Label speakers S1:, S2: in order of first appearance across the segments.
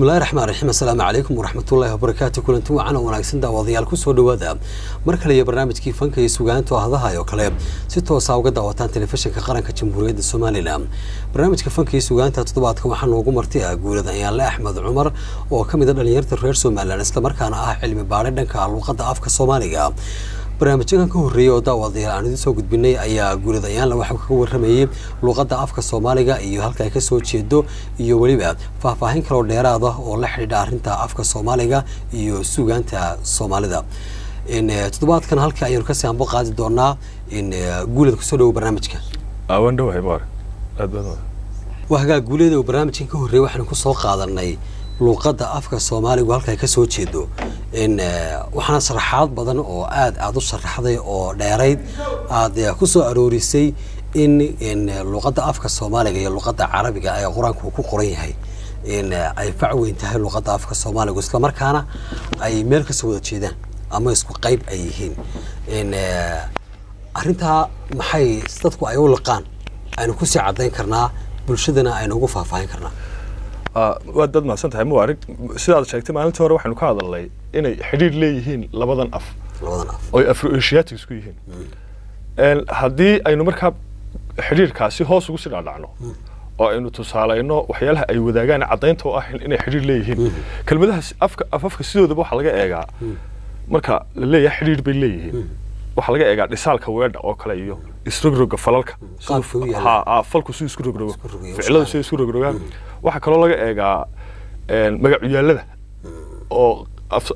S1: بسم الله الرحمن الرحيم السلام عليكم ورحمة الله وبركاته كلنتم وعنا وناكسن داوديال كسو دوادا markale iyo barnaamijkii fanka iyo suugaanta ahadaha oo kale si toos ah uga daawataan telefishinka qaranka Jamhuuriyadda Soomaaliland barnaamijka fanka iyo suugaanta toddobaadkan waxaan ugu martay guulada Ayaale Axmed Cumar oo kamid ah dhalinyarada reer Soomaaliland isla markaana ah cilmi baare dhanka luqadda afka Soomaaliga barnaamijkan ka horeeyay oo daawadayaal aan idin soo gudbinay ayaa guulada Ayaale waxa uu ka warramayay luqadda afka Soomaaliga iyo halka ay ka soo jeedo iyo waliba faahfaahin kale oo dheeraad ah oo la xiriira arrinta afka Soomaaliga iyo suugaanta Soomaalida in toddobaadkan halka ayaan ka soo qaadi doonaa in guulada ku soo dhaw barnaamijka
S2: awan dhawahay mar aad badan
S1: waxa guulada oo barnaamijkan ka horeeyay waxaan ku soo qaadanay luqadda afka Soomaaliga halka ay ka soo jeedo in waxaan sharaxaad badan oo aad u sharaxday oo dheerayd aad ku soo aroorisay in luqadda afka Soomaaliga iyo luqadda Carabiga ay quraanku ku qoran yahay in ay facweyn tahay luqadda afka Soomaaliga isla markaana ay meel ka soo wada jeedaan ama isku qayb ay yihiin in arinta maxay dadku ay u laqaan aynu ku sii cadeyn karnaa bulshadana aynu ugu faahfaahin karnaa
S2: waa dad ma santahay ma warig sidaad sheegtay maalintii hore waxaanu ka hadalnay inay xiriir leeyihiin labadan af oo Afro-Asiatic isku yihiin haddii aynu markaa xiriirkaasi hoos ugu sii dhacno oo aynu tusaalayno waxyaalaha ay wadaagaan cadeynta oo ah inay xiriir leeyihiin kelmadaha afka sidoodaba waxa laga eegaa marka la leeyahay xiriir bay leeyihiin waxa laga eegaa dhisaalka weedha oo kale iyo isrogroga falalka falku si isku rogrogo ficiladu si isku rogrogaan waxa kale laga eegaa magacyaalada oo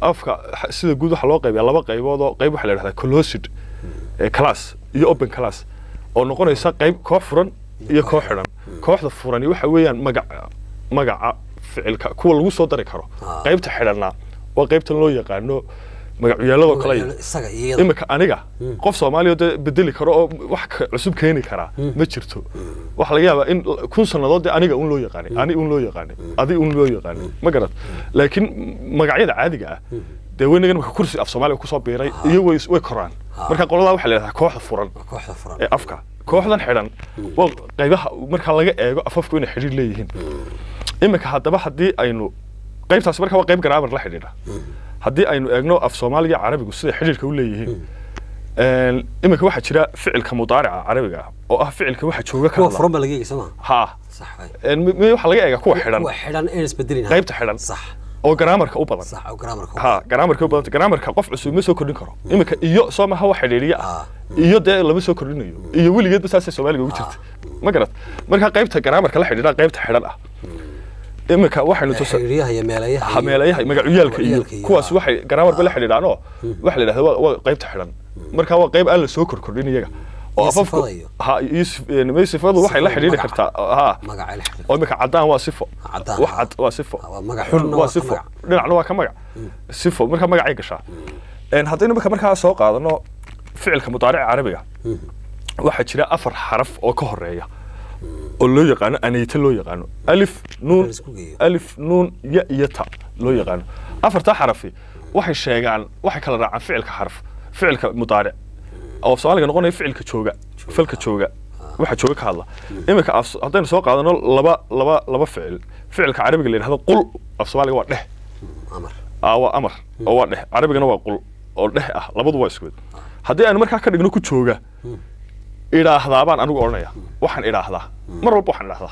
S2: afka sida guud waxa loo qaybiyaa laba qaybood oo qayb waxa la yiraahdaa closed class iyo open class oo noqonaysa qayb koox furan iyo koox xiran kooxda furan waxa weeyaan magaca ficilka kuwa lagu soo dari karo qaybta xirana waa qaybta loo yaqaano magacyaalada kale imika aniga qof Soomaaliyeed bedeli karo oo wax cusub keeni kara ma jirto wax laga yaabaa in kun sanadood aniga loo yaqaan adi loo yaqaan ma garad laakiin magacyada caadiga ah daweynagan marka kursi af Soomaaliya ku soo biiray iyo way koraan marka qolada waxa la yiraahdaa kooxda furan ee afka kooxdan xiran waa qaybaha marka laga eego afafku inay xiriir leeyihiin imika hadaba hadii aynu qaybtaas marka waa qayb grammar la xiriira haddii aynu eegno af Soomaaliga Carabigu sida xiriirka u leeyihiin imika waxa jira ficilka mudaarica Carabiga oo ah ficilka waxa jooga
S1: ka furan ba laga eegay
S2: ha sax waxa laga eegaa kuwa
S1: xiran in isbedelina
S2: qaybta xiran sax oo grammarka u badan
S1: sax oo grammarka
S2: ha grammarka u badan grammarka qof cusub ma soo kordhin karo imika iyo Soomaha wax xiriiriya iyo dee lama soo kordhinayo iyo wiligeed basaas Soomaaliga ugu jirta ma garad marka qaybta grammarka la xiriira qaybta xiran ah imika waxaynu
S1: tusaynayaa
S2: meelayaha magacyaalka iyo kuwaas waxay grammar bala xiriiraan oo wax la yiraahdo waa qaybta xiran marka waa qayb aan la soo kordhin iyaga oo afafku ha sifadu waxay la xiriiri kartaa ha oo imika cadaan waa sifo wax cad waa sifo waa sifo dhinacna waa ka magac sifo marka magacay gashaa haddii imika markaa soo qaadano ficilka mudaarica Carabiga waxa jira afar xaraf oo ka horeeya oo loo yaqaan anayta loo yaqaan alif nuun ya ta loo yaqaan afarta xarafi waxay sheegaan waxay kala raacaan ficilka mudaaric oo Soomaaliga noqonay ficilka falka jooga waxa jooga ka hadla imika haddaynu soo qaadano laba ficilka Carabiga la yiraahdo qul af Soomaaliga waa dheh waa amar oo waa dheh Carabigana waa qul oo dheh ah labadu waa isku mid haddii aan markaa ka dhigno ku jooga إلى بان أنا أقولنا وحن إلى هذا مرة بوحن إلى هذا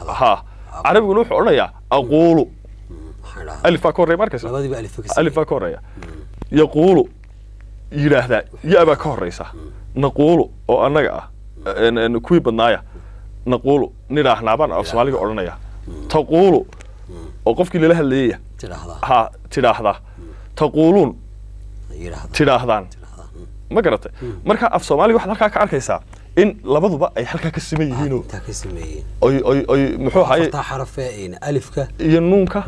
S2: ها عربي يقولوا حولنا أقول ألف كوريا مركز ألف كوريا يقول إلى هذا يا أبا كوريسا نقول أو أنا نكوي بالنايا نقول نرى إحنا بان أو سوالي أقولنا تقول وقفك لله اللي ها ترى هذا تقولون ترى هذا ما قرأت مركا أف Soomaali waxa halka ka arkaysa in labaduba ay halka ka sameeyeen ay muxuu ahay
S1: xarafeen alifka
S2: iyo nuunka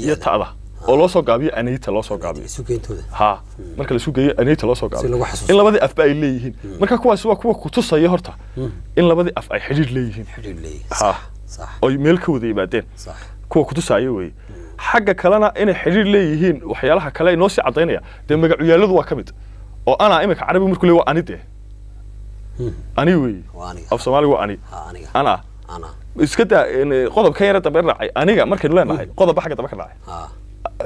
S1: iyo
S2: taada oo loo soo gaabiyo anayta loo soo gaabiyo
S1: suugeentooda
S2: ha marka la suugeeyo anayta loo soo gaabiyo in labadii af ay leeyihiin marka kuwaas waa kuwa ku tusaya horta in labadii af ay xiriir leeyihiin ha sax oo meel ka wada yimaadeen sax kuwa ku tusaya way xagga kalena inay xiriir leeyihiin waxyaalaha kale ay noo si cadeynaya de magacyaaladu waa kamid oo ana imika Carabi markuu leeyahay ani de ani way af Soomaali waa ani ana
S1: أنا
S2: iska daa qodobka yar dambe raacay aniga markaynu leenahay qodob xagga dambe ka dhacay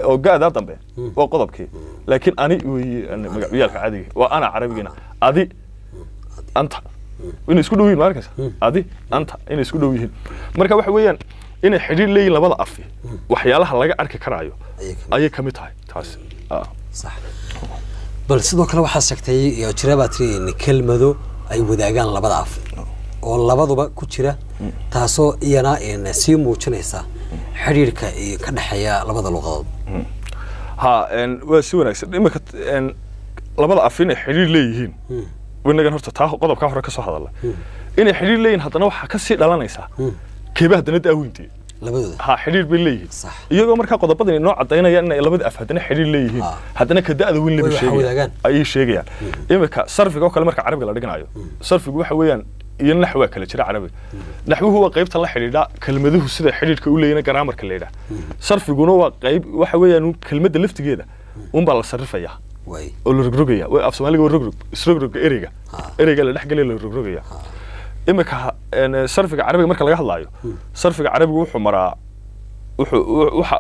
S2: oo gaada dambe waa qodobkii laakiin ani magaciyalka caadiga waa ana carabigina adi anta inay isku dhow yihiin markaas adi anta inay isku dhow yihiin marka waxa weeyaan inay xiriir leeyihiin labada af waxyaalaha laga arki karaayo ayay kamid tahay taas
S1: صح bal sidoo kale waxa sheegtay iyo jirabatri in kelmado ay wadaagaan labada af oo labaduba ku jira taasoo iyana in si muujinaysa xiriirka ka dhaxeeya labada luqadood
S2: waa si wanaagsan imika labada af inay xiriir leeyihiin wanagan horta taa qodobka hore ka soo hadalay inay xiriir leeyihiin haddana waxa ka sii dhalanaysa keebaha dana daaweyntii labadooda xiriir bay leeyihiin iyagoo markaa qodobadan inoo cadeynaya in labada af haddana xiriir leeyihiin haddana ka da'da weyn laba sheegayaan ay sheegayaan imika sarfiga oo kale marka carabiga la dhiganayo sarfigu waxa weeyaan iyo naxwa kala jira carabiga naxwuhu waa qaybta la xiriira kelmaduhu sida xiriirka u leeyina grammarka leeyahay sarfiguna waa qayb waxa weeyaan kelmadda laftigeeda baa la sarrifayaa oo la rogrogaya way af Soomaaliga waa rogrog ereyga la dhaxgalay la rogrogaya imika sarfiga carabiga marka laga hadlaayo sarfiga carabiga wuxuu maraa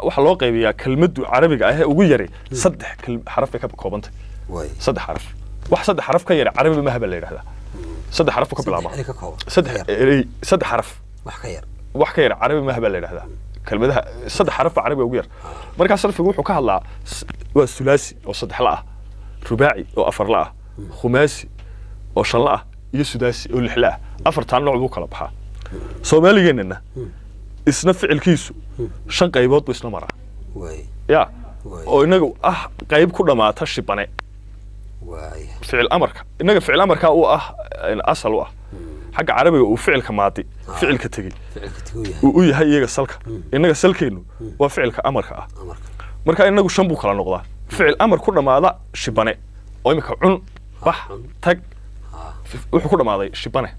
S2: waxa loo qaybiyaa kelmaddu carabiga ah ee ugu yari saddex xaraf ka koobantay saddex xaraf wax saddex xaraf ka yar carabiga ma haba la yiraahdaa saddex xaraf ka bilaabma saddex xaraf wax ka yar carabiga ma haba la yiraahdaa kelmadaha saddex xaraf carabiga ugu yar marka sarfigu wuxuu ka hadlaa waa thulaasi oo saddex la ah rubaaci oo afar la ah khumaasi oo shan la ah iyo sudaasi oo lix la ah afartan nooc buu kala baxaa Soomaaligeennana isna ficilkiisu shan qaybood buu isna maraa ya oo inagu qayb ku dhamaata shibane ficil amarka inaga ficil amarka uu asal u xagga carabiga uu ficilka maadi ficilka tagi uu yahay iyaga salka inaga salkeenu waa ficilka amarka marka inagu shan buu kala noqdaa ficil amar ku dhamaada shibane oo imika cun bax tag wuxuu ku dhamaaday shibane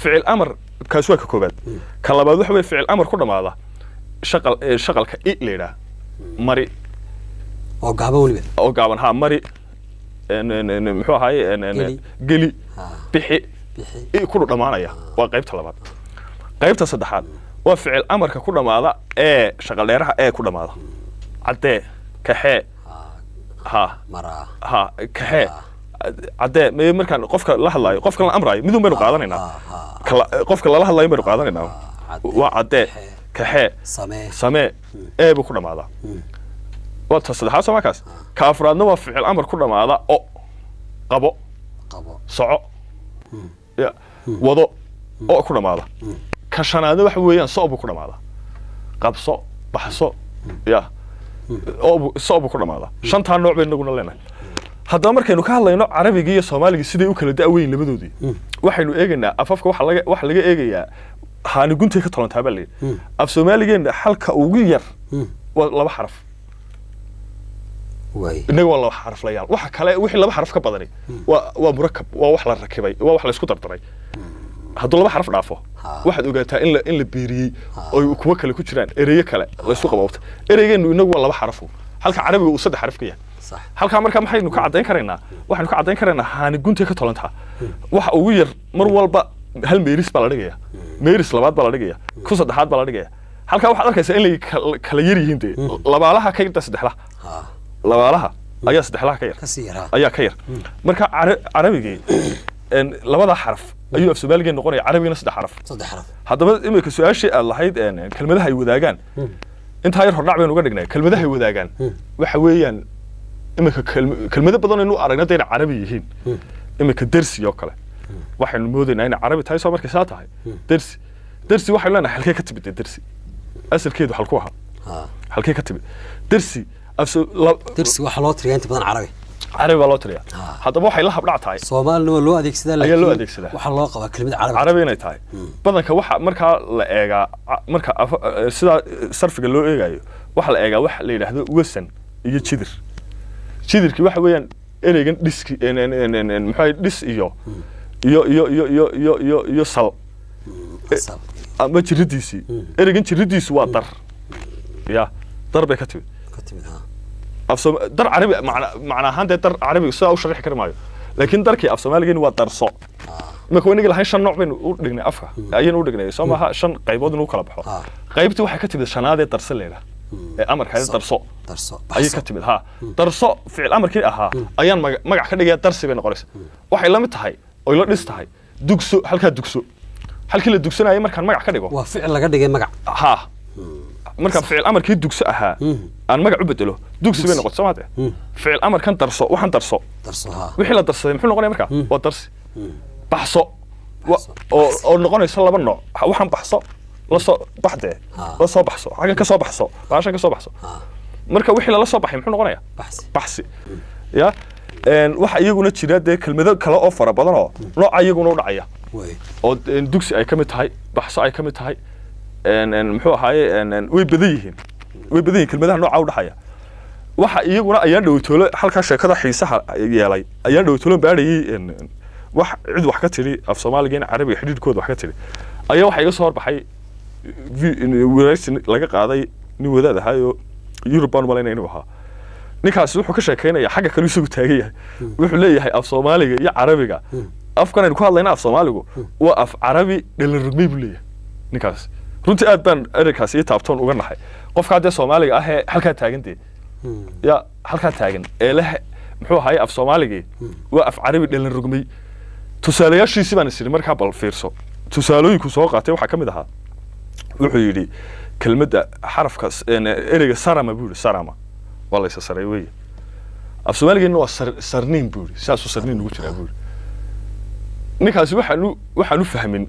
S2: ficil amar kaas waa ka koobaad ka labaad waxa weey ficil amar ku dhamaada shaqalka leeyahay mari
S1: oo gaaban
S2: ha mari muxuu ahaay geli bixi ku dhamaanaya waa qaybta labaad qaybta saddexaad waa ficil amarka ku dhamaada shaqal dheeraha ku dhamaada cadee kaxee kaxee cadee markaan qofka la hadlaayo qofka la amraayo midun baynu qaadanaynaa qofka la hadlaayo baynu qaadanaynaa waa cadee kaxee samee buu ku dhamaadaa waa ta saddexaad soo markaas ka afraadna waa ficil amar ku dhamaada oo qabo soco wado oo ku dhamaada ka shanaadna waxa weeyaan soo buu ku dhamaada qabso baxso soo buu ku dhamaada shantaa nooc baynu naguna leenahay haddaba markaynu ka hadlayno carabiga iyo soomaaliga siday u kala da'weyn labadoodii waxaynu eegaynaa afafka waxa laga eegayaa haani guntay ka tolantaa baa leeyahay af Soomaaligeena halka ugu yar waa laba xaraf inaga waa laba xaraf la yaal waxa kale wixii laba xaraf ka badani waa murakab waa wax la rakibay waa wax la isku dardaray hadduu laba xaraf dhaafo waxaad ogaataa in la beeriyey oo kuwa kale ku jiraan ereyo kale la isku qabowta ereygeenu inagu waa laba xaraf halka carabiga uu saddex xaraf ka yahay halka marka maxaynu ka cadeyn karaynaa waxaanu ka cadeyn karaynaa haani guntay ka tolantaa waxa ugu yar mar walba hal meeris baa la dhigaya meeris labaad baa la dhigaya ku saddexaad baa la dhigaya halka waxaad arkaysaa in ay kala yar yihiin labaalaha ka yar saddexlaha labaalaha ayaa saddexlaha ka yar ayaa ka yar marka carabigii labada xaraf ayuu af Soomaaliga noqonaya carabigana saddex xaraf haddaba imika su'aashii aad lahayd kelmadaha ay wadaagaan inta yar hordhac baynu uga dhignay kelmadaha ay wadaagaan waxa weeyaan imika kelmado badan inuu aragna deena carabi yihiin imika darsi oo kale waxaynu moodaynaa in carabi tahay soo markay saa tahay darsi waxay leenahay halkee ka timid darsi asalkeedu halku aha halkee ka timid darsi
S1: waxa loo tiriyaa inta badan
S2: carabi baa loo tiriyaa haddaba waxay la habdhac tahay
S1: Soomaalina loo adeegsadaa waxa loo qabaa kelmad
S2: carabi inay tahay badanka waxa marka la eega marka sida sarfiga loo eegayo waxa la eegaa waxa la yiraahdo wasan iyo jidirki waxa weeyaan ereygan dhiski maxay dhis iyo sal ama jiridiisi ereygan jiridiisu waa dar bay ka timid dar carabi macna ahaan dar carabi soo u sharxi karmaayo laakiin darkii af Soomaaligeena waa darso ma ko iniga lahayn shan nooc baynu u dhignay afka ayaan u dhignay Soomaha shan qaybood inuu kala baxo qaybtii waxay ka timid shanaad ee darso leeyahay ee amarka darso ayay ka timid darso ficil amarkii ahaa ayaan magac ka dhigay darsi bay noqonaysaa waxay la mid tahay oo la dhis tahay dugso halkii la dugsanayo markaan magac ka dhigo
S1: waa ficil laga dhigay magac
S2: markaan ficil amarkii dugso ahaa aan magac u bedelo dugsi bay noqotay Soomaaliya ficil amarkan darso waxaan darso wixii la darsaday muxuu noqonayaa markaa waa darsi baxso oo noqonaysa laba nooc waxaan baxso la soo baxde la soo baxso xagan ka soo baxso baashan ka soo baxso marka wixii la soo baxay muxuu noqonayaa baxsi ya waxa iyaguna jira de kelmado kale oo fara badan oo nooc iyaguna u dhacaya oo dugsi ay kamid tahay baxso ay kamid tahay muxuu ahaaye way badan yihiin kelmadaha nooca u dhaxaya waxa iyaguna ayaan dhawtoolo halka sheekada xiisaha yeelay ayaan dhawtoolo baadhayay wax cid wax ka tiri af Soomaaliga in Carabiga xidhiidhkooda wax ka tiri ayaa waxa iga soo horbaxay laga qaaday nin wadaad ahayo Europe baan malaynay inuu ahaa ninkaas wuxuu ka sheekeynaya xagga kale isugu taagay wuxuu leeyahay af Soomaaliga iyo Carabiga afkan aynu ku hadlayna af Soomaaligu waa af Carabi dhalan rugmay buu leeyahay ninkaas runtii aad baan ereykaas iyo taabtoon uga naxay qofka hadda Soomaaliga ah ee halka taagantay ya halka taagan ee leh muxuu ahaay af Soomaaliga waa af Carabi dhalan rugmay tusaalayaashiisa baan isiri markaa bal fiirso tusaalooyinku soo qaatay waxa kamid ahaa wuxuu yiri kelmadda xarafka ereyga sarama buu sarama wala isa saray way af Soomaaliga waa sarniin buu saasu sarniin ugu jira buu ninkaas waxaanu fahmin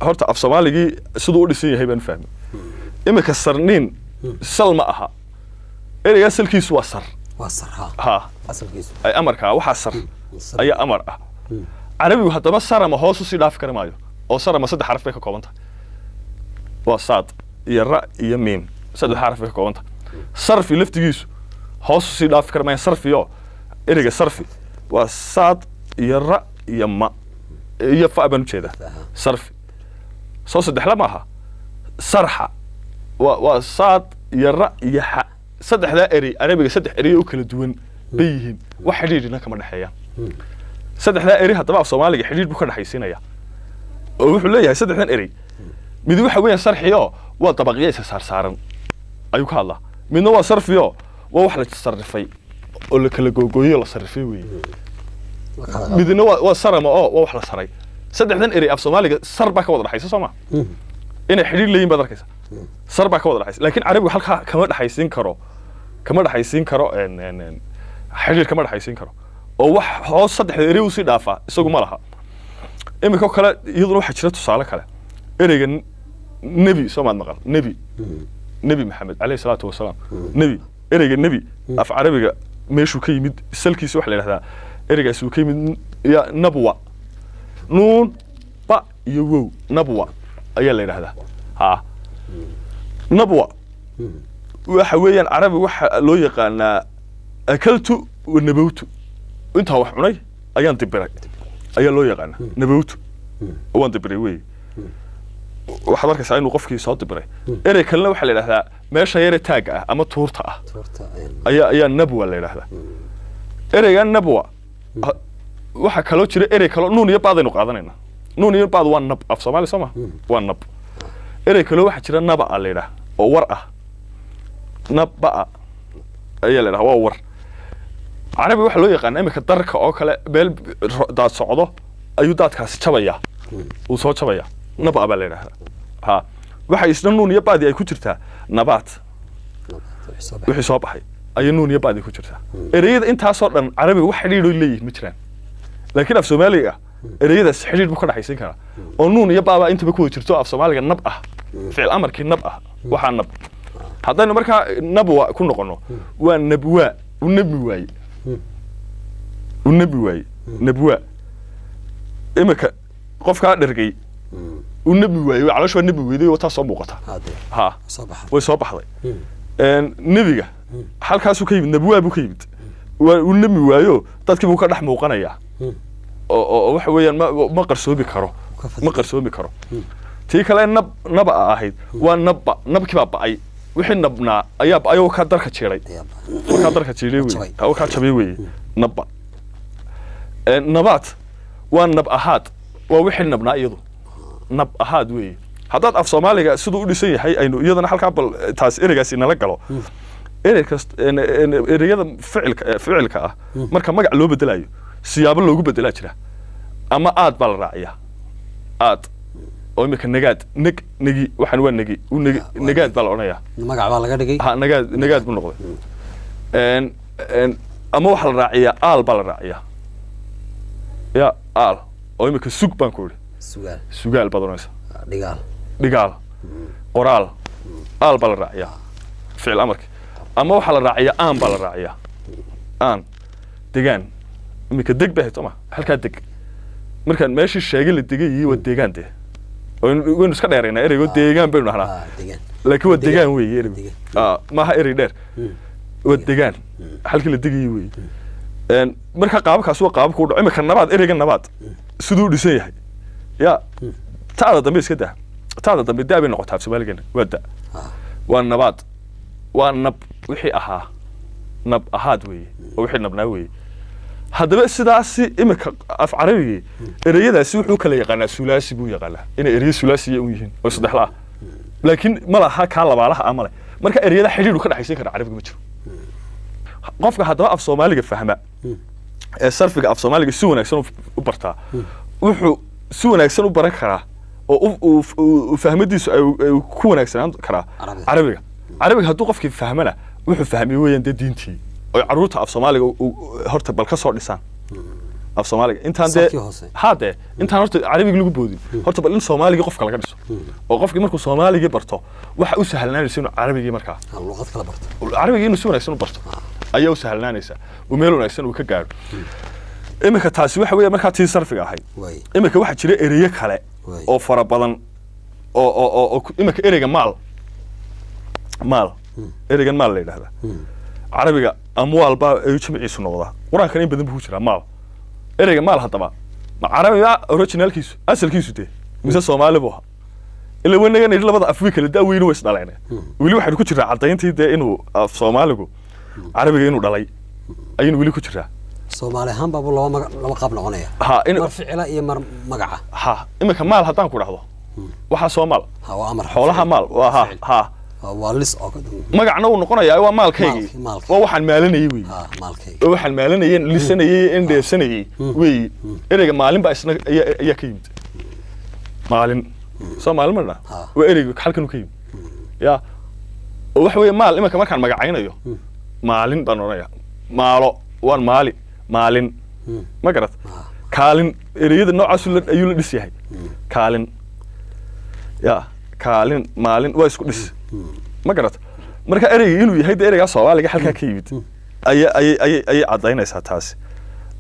S2: horta af Soomaaliga sidoo u dhisan yahay baan fahmin imika sarniin salma aha ereyga asalkiisu waa sar asalkiisu ay amarka waxa sar ay amar ah Carabigu hadaba sarama hoos u sii dhaaf kar maayo oo sarama saddex xaraf bay ka kooban tahay waa saad iyo ra iyo miim saddex xaraf bay ka kooban tahay sarfi laftigiisu hoos u sii dhaaf kar maayo sarfiyo ereyga sarfi waa saad iyo ra iyo ma iyo fa baan jeeda sarfi soo saddex lama aha sarxa waa saad iyo ra iyo ha saddexda erey Carabiga saddex erey oo kala duwan bay yihiin wax xidhiidhina kama dhaxeeyaan saddexda erey hadaba af Soomaaliga xidhiidh buu ka dhaxaysinaya oo wuxuu leeyahay saddexdan erey mid waxa weeyaan sarxiyo waa dabaqiyaysa saaran ayuu ka hadlaa midna waa sarfiyo waa wax la sarrifay oo la kala googooyo la sarrifay weey midna waa sarama oo wax la saray saddexdan erey af Soomaaliga sar baa ka wada dhaxaysa Sooma inay xidhiidh leeyihiin baad arkaysa sar baa ka wada dhaxaysa laakiin Carabigu halka kama dhaxaysin karo xidhiidh kama dhaxaysin karo oo wax hoos saddexda erey u sii dhaafa isagu ma laha imika kale iyaduna waxa jira tusaale kale ereyga nabi Soomaad maqal nabi Maxamed alayhi salaatu wasalaam nabi ereyga nabi af Carabiga meeshu ka yimid salkiisa wax la yiraahdaa ereygaas uu ka yimid ya nabwa nuun ba iyo wow nabwa ayaa la yiraahdaa nabwa waxa weeyaan Carabi waxa loo yaqaanaa akaltu wa nabawtu inta wax cunay ayaan dibiray ayaa loo yaqaanaa nabawtu waan dibiray weey waxa markaas aynu qofkii soo dibiray erey kalena waxa la yiraahdaa meesha yare taaga ah ama tuurta ah ayaa nabwa la yiraahdaa ereyga nabwa waxa kale jira erey kale nuun iyo baad aynu qaadanayna nuun iyo baad waa nab af Soomaali Sooma waa nab erey kale waxa jira naba la yiraahdaa oo war ah naba ayaa la yiraahdaa waa war Carabi waxa loo yaqaan imika darka oo kale beel daad socdo ayuu daadkaas jabaya uu soo jabaya naba baa la yiraahdaa waxa isna nuun iyo baadi ay ku jirtaa nabaat wixii soo baxay ay nuun iyo baadi ku jirtaa ereyada intaas oo dhan Carabi wax xidhiidh leeyahay ma jiraan laakiin af Soomaaliga ereyadaas xidhiidh buu ka dhaxaysan karaa oo nuun iyo baaba intaba ku jirto af Soomaaliga nab ah ficil amarkii nab ah waxa nab haddaynu markaa nabwa ku noqono waa nabwa nabi waay nabwa imika qofka dhargay nabi waay caloosha nabi weeday oo taas soo muuqata way soo baxday nabiga halkaas uu ka yimid nabwa buu ka yimid waa nabi waayo dadkii buu ka dhax muuqanaya oo waxa weeyaan ma qarsoomi karo tii kale naba ahayd waa nabkii baa ba'ay wixii nabnaa ayaa ayuu ka darka jeeray ka jabay weey naba nabaat waa nab ahaad waa wixii nabnaa iyadu nab ahaad weeye haddaad af soomaaliga siduu u dhisan yahay aynu iyadana halkaa bal taas ereygaasi nala galo ereyada ficilka ah marka magac loo bedelayo siyaabo loogu bedelaa jira ama aad baa la raaciyaa aad oo imika nagaad negi waxaan waa negi nagaad baa la odhanayaa
S1: magac baa laga dhigay
S2: ha nagaad buu noqday ama waxaa la raaciyaa aal baa la raaciyaa ya aal oo imika sug baan ku idhi sugaal baad odhanaysaa dhigaal qoraal aal baa la raaciyaa ficil amarka ama waxaa la raaciyaa aan baa la raaciyaa aan degaan imika deg baa hayto ma halkaa deg markaan meeshii sheegay la degay waa deegaan dee waynu iska dheeraynaa ereygo deegaan baynu nahnaa laakiin waa deegaan weeye ereygu maaha erey dheer waa deegaan halkii la degayay weeye marka qaababkaas waa qaababka u dhaco imika nabaad ereyga nabaad siduu u dhisan yahay ya taada dambe iska daa taada dambe daa bay noqotaa Soomaaligeena waa da waa nabaad waa nab wixii ahaa nab ahaad weeye oo wixii nabnaa weeye haddaba sidaasi imika af carabiga ereyadaasi wuxuu kala yaqaanaa sulaasi buu yaqaanaa inay ereyo sulaasi u yihiin oo saddex la laakiin ma laha ka labaalaha amale marka ereyada xiriir ka dhaxaysan kara carabiga ma jiro qofka haddaba af Soomaaliga fahma ee sarfiga af Soomaaliga si wanaagsan u bartaa wuxuu si wanaagsan u baran karaa oo fahmadiisu ay ku wanaagsanaan karaa carabiga hadduu qofkii fahmana wuxuu fahmay weeyaan diintii oo caruurta af Soomaaliga horta bal ka soo dhisaan af Soomaaliga intaan de intaan horta carabiga lagu boodin horta bal in Soomaaliga qofka laga dhiso oo qofkii markuu Soomaaliga barto waxa uu sahlanaanaysa inuu carabiga markaa
S1: luqad kala barto
S2: carabiga inuu si wanaagsan u barto ayaa u sahlanaanaysa oo meel wanaagsan uu ka gaaro imika taasi waxa weeye markaa tii sarfiga ahay imika waxa jira ereyo kale oo fara badan oo imika ereyga maal ereygan maal la yiraahdaa carabiga amwaal baa ay jimciisu noqdaa quraankan in badan buu jiraa maal ereyga maal hadaba ma carabiga originalkiisu asalkiisu de mise Soomaali buu ila wanagan in labada afwi kala daaweyno way isdhalayna wili waxa ku jira cadayntii de inuu af Soomaaligu carabiga inuu dhalay ayuu wili ku jiraa
S1: Soomaali ahaan baa laba qaab noqonaya mar ficila iyo mar magaca
S2: imika maal hadaan ku dhaxdo waxa Soomaal
S1: waa amar
S2: xoolaha maal waa
S1: waa lis oo
S2: magacna uu noqonayaa waa maalkaygi waa waxaan maalinayay weey
S1: maalkaygi
S2: waxaan maalinayay lisanayay in dheefsanayay weey ereyga maalin baa isna ayaa ka yimid maalin Soomaali marna waa ereyga halkan uu ka yimid ya wax weey maal imika markaan magacaynayo maalin baan oranaya maalo waan maalin ma garad kaalin ereyada noocaas ayuu la dhis yahay kaalin ya kaalin maalin waa isku dhis ma garad marka ereyga inuu yahay ereyga Soomaaliga halka ka yimid ay cadaynaysaa taas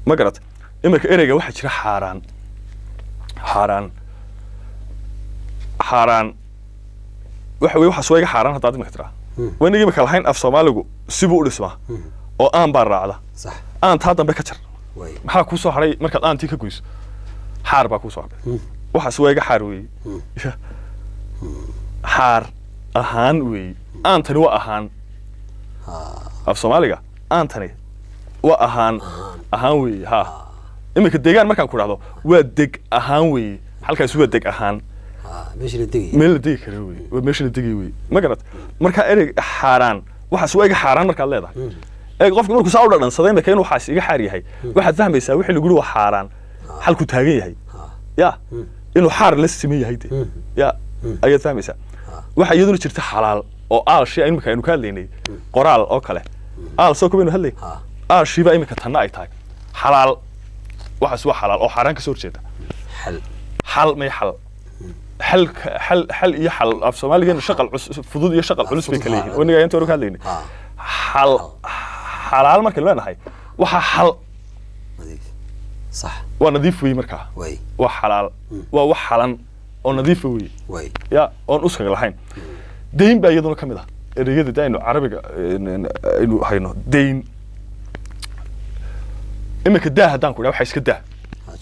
S2: ma garad imika ereyga waxa jira xaraan waxa weey waxa soo iga xaraan hadaad ma tira waniga imika lahayn af Soomaaligu sibu u dhismaa oo aan baa raacda
S1: sax
S2: aan taa dambe ka jar maxaa ku soo haray markaad aantii ka goyso xaar baa ku soo haray waxa soo iga xaar weey xaar ahaan weey aantani waa ahaan af Soomaaliga aantani waa ahaan weey imika deegaan markaan ku raahdo waa deg ahaan weey halkaas waa deg ahaan meel la degi karo weey waa meesha la degi weey ma garad marka erey xaaraan waxa soo iga xaaraan markaad leedahay qofku markuu saa u dhadhansaday marka inuu waxaas iga xaar yahay waxaad fahmaysaa wixii lagu yiri waa xaaraan halku taagan yahay ya inuu xaar la siman yahay ya ayaad fahmaysaa waxa iyaduna jirta xalaal oo aal shay imika aynu ka hadlaynay qoraal oo kale aal soo kubinu hadlay aal shiba imika tanna ay tahay xalaal waxaas waa xalaal oo xaraan ka soo horjeeda xal may xal iyo xal af Soomaaliga shaqal fudud iyo shaqal culus bay kala yihiin waniga inta hore ka hadlaynay xalaal marka leenahay waxa xal
S1: صح
S2: ونظيف وي مركا وحلال وحلان ونظيف وي يا اون اسكا لهين دين با يدنا كميدا ereyada daayno carabiga inuu hayno deyn imika daa hadaan ku waxa iska daa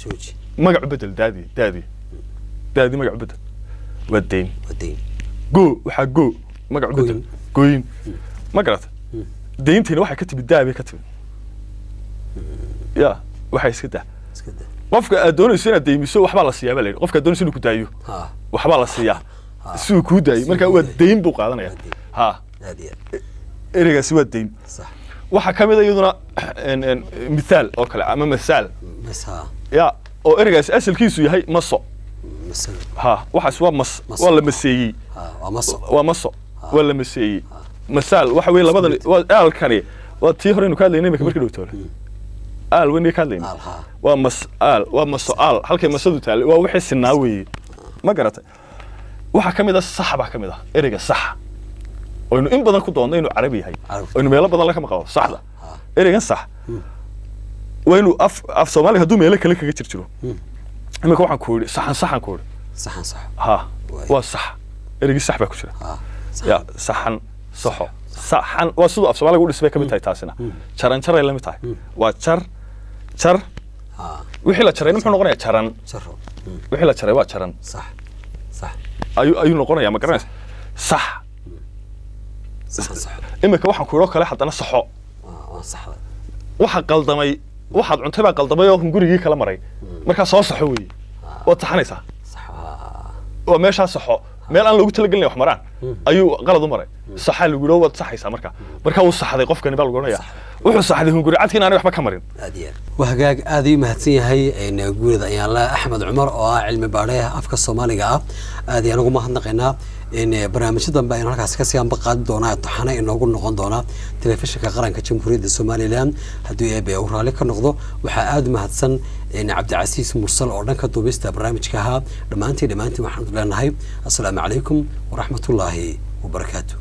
S1: jooji
S2: magac bedel daadi magac bedel wadeyn go waxa go magac bedel gooyin ma garata deyntina waxa ka timid daabay ka timid ya waxa iska daa qofka aad doonayso inaad deymiso waxba la siiyaa baa la yiri qofka doonayso inuu ku daayo waxba la siiyaa si uu ku daayo marka waa deyn buu qaadanaya ereygaasi waa deyn waxa kamid ah iyaduna misaal oo kale ama masaal ya oo ereygaasi asalkiisu yahay maso waxaas waa mas waa la maseeyay waa maso waa la maseeyay masaal waxa weey labadan waa aalkani waa tii hore inuu ka hadlaynay markii dhowtoole aal weyn ka hadlaynay waa mas'aal waa mas'aal halkay masadu taal waa wixii sinaa weey ma garatay waxa kamid ah sax ba kamid ah ereyga sax oo in badan ku doonay inuu carabi yahay oo inuu meelo badan la kama qabo saxda ereygan sax waa inuu af Soomaali haduu meelo kale kaga jirjiro imika waxaan ku yiri saxan ku yiri saxan sax waa sax ereyga sax ba ku jira ya saxan saxo saxan waa sidoo af Soomaaliga u dhisbay kamid tahay taasina jaran jaray la mid tahay waa jar wixii la jaray muxuu noqonayaa jaran wixii la jaray waa jaran sax ayuu noqonayaa ma garanaysa sax imika waxaan ku yiro kale hadana saxo waxa qaldamay waxaad cuntay baa qaldamay oo gurigii kala maray marka soo saxo weey oo taxanaysa oo meesha saxo meel aan lagu talagalin wax maraan ayuu qalad u maray saxa lagu yiro wad saxaysa marka uu saxday qofkani baa lagu oranaya wuxuu saxday guri cadkiina aan waxba ka marin
S1: وهجاج هذه مهتنية هي إن جود يعني لا أحمد عمر أو علم بعدها أفكار الصومالية هذه أنا قم هندقنا إن برنامج ده بين هناك أساسي عم بقعد دونا طحنا إنه قلنا قندونا تلفزيون كقرن كجمهورية الصومالي لان هدو يبي أورا لك النقطة وحقاد مهتسن إن عبد العزيز مرسل أردن كتوبيست برنامج كها لما أنت محمد الله نهاي السلام عليكم ورحمة الله وبركاته.